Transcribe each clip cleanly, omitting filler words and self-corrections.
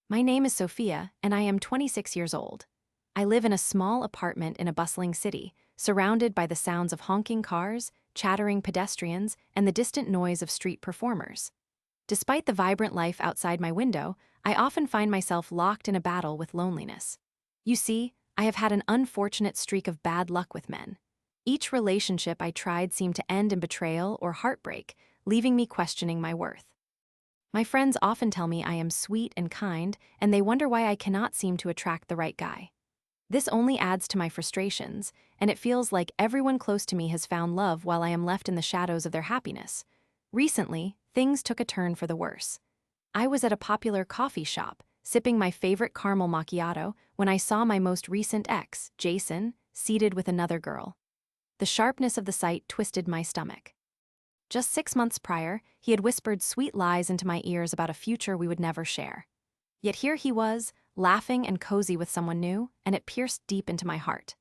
My name is Sofia, and I am 26 years old. I live in a small apartment in a bustling city, surrounded by the sounds of honking cars, chattering pedestrians, and the distant noise of street performers. Despite the vibrant life outside my window, I often find myself locked in a battle with loneliness. You see, I have had an unfortunate streak of bad luck with men. Each relationship I tried seemed to end in betrayal or heartbreak, leaving me questioning my worth. My friends often tell me I am sweet and kind, and they wonder why I cannot seem to attract the right guy. This only adds to my frustrations, and it feels like everyone close to me has found love while I am left in the shadows of their happiness. Recently, things took a turn for the worse. I was at a popular coffee shop, sipping my favorite caramel macchiato, when I saw my most recent ex, Jason, seated with another girl. The sharpness of the sight twisted my stomach. Just 6 months prior, he had whispered sweet lies into my ears about a future we would never share. Yet here he was, laughing and cozy with someone new, and it pierced deep into my heart.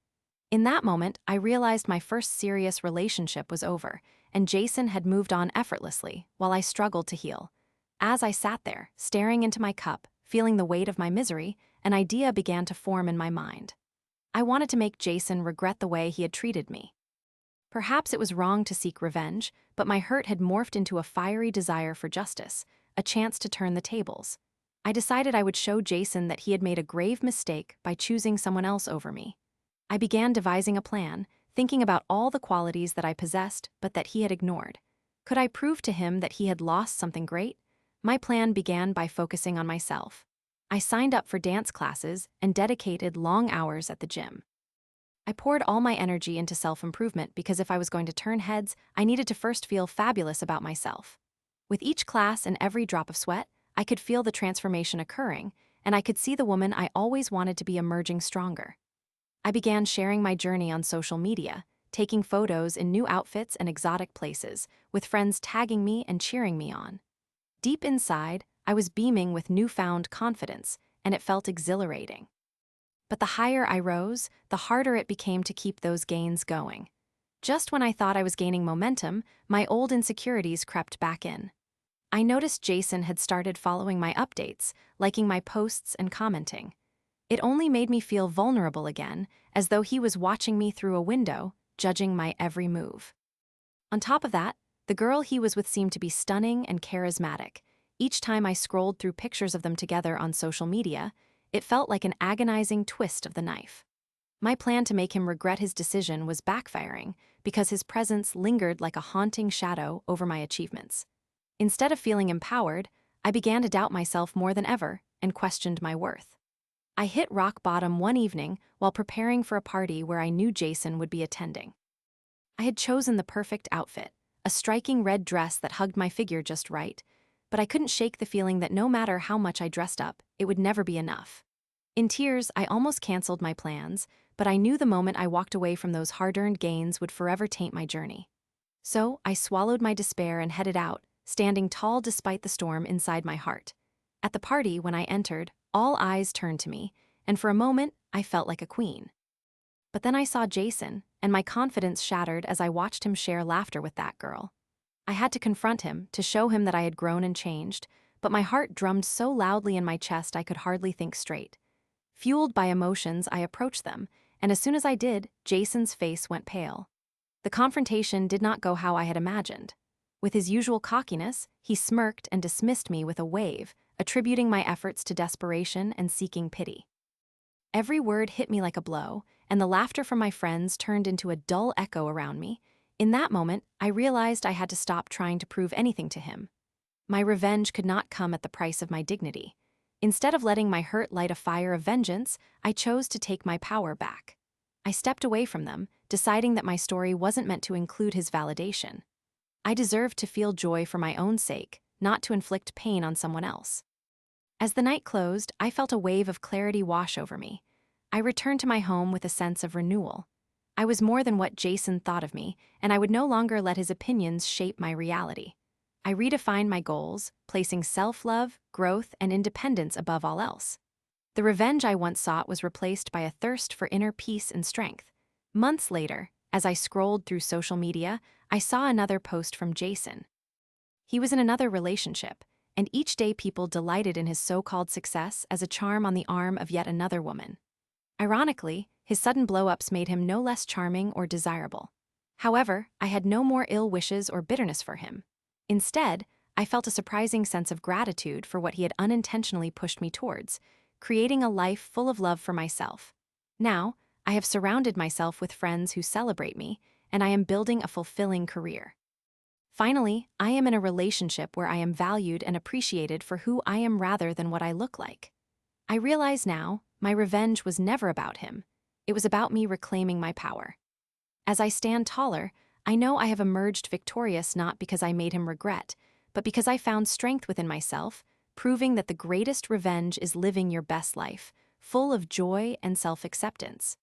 In that moment, I realized my first serious relationship was over, and Jason had moved on effortlessly, while I struggled to heal. As I sat there, staring into my cup, feeling the weight of my misery, an idea began to form in my mind. I wanted to make Jason regret the way he had treated me. Perhaps it was wrong to seek revenge, but my hurt had morphed into a fiery desire for justice, a chance to turn the tables. I decided I would show Jason that he had made a grave mistake by choosing someone else over me. I began devising a plan, thinking about all the qualities that I possessed but that he had ignored. Could I prove to him that he had lost something great? My plan began by focusing on myself. I signed up for dance classes and dedicated long hours at the gym. I poured all my energy into self-improvement because if I was going to turn heads, I needed to first feel fabulous about myself. With each class and every drop of sweat, I could feel the transformation occurring, and I could see the woman I always wanted to be emerging stronger. I began sharing my journey on social media, taking photos in new outfits and exotic places, with friends tagging me and cheering me on. Deep inside, I was beaming with newfound confidence, and it felt exhilarating. But the higher I rose, the harder it became to keep those gains going. Just when I thought I was gaining momentum, my old insecurities crept back in. I noticed Jason had started following my updates, liking my posts and commenting. It only made me feel vulnerable again, as though he was watching me through a window, judging my every move. On top of that, the girl he was with seemed to be stunning and charismatic. Each time I scrolled through pictures of them together on social media, it felt like an agonizing twist of the knife. My plan to make him regret his decision was backfiring because his presence lingered like a haunting shadow over my achievements. Instead of feeling empowered, I began to doubt myself more than ever and questioned my worth. I hit rock bottom one evening while preparing for a party where I knew Jason would be attending. I had chosen the perfect outfit, a striking red dress that hugged my figure just right, but I couldn't shake the feeling that no matter how much I dressed up, it would never be enough. In tears, I almost canceled my plans, but I knew the moment I walked away from those hard-earned gains would forever taint my journey. So I swallowed my despair and headed out, standing tall despite the storm inside my heart. At the party, when I entered, all eyes turned to me, and for a moment, I felt like a queen. But then I saw Jason, and my confidence shattered as I watched him share laughter with that girl. I had to confront him, to show him that I had grown and changed, but my heart drummed so loudly in my chest I could hardly think straight. Fueled by emotions, I approached them, and as soon as I did, Jason's face went pale. The confrontation did not go how I had imagined. With his usual cockiness, he smirked and dismissed me with a wave, attributing my efforts to desperation and seeking pity. Every word hit me like a blow, and the laughter from my friends turned into a dull echo around me. In that moment, I realized I had to stop trying to prove anything to him. My revenge could not come at the price of my dignity. Instead of letting my hurt light a fire of vengeance, I chose to take my power back. I stepped away from them, deciding that my story wasn't meant to include his validation. I deserved to feel joy for my own sake, not to inflict pain on someone else. As the night closed, I felt a wave of clarity wash over me. I returned to my home with a sense of renewal. I was more than what Jason thought of me, and I would no longer let his opinions shape my reality. I redefined my goals, placing self-love, growth, and independence above all else. The revenge I once sought was replaced by a thirst for inner peace and strength. Months later, as I scrolled through social media, I saw another post from Jason. He was in another relationship, and each day people delighted in his so-called success as a charm on the arm of yet another woman. Ironically, his sudden blow-ups made him no less charming or desirable. However, I had no more ill wishes or bitterness for him. Instead, I felt a surprising sense of gratitude for what he had unintentionally pushed me towards, creating a life full of love for myself. Now, I have surrounded myself with friends who celebrate me, and I am building a fulfilling career. Finally, I am in a relationship where I am valued and appreciated for who I am rather than what I look like. I realize now, my revenge was never about him. It was about me reclaiming my power. As I stand taller, I know I have emerged victorious not because I made him regret, but because I found strength within myself, proving that the greatest revenge is living your best life, full of joy and self-acceptance.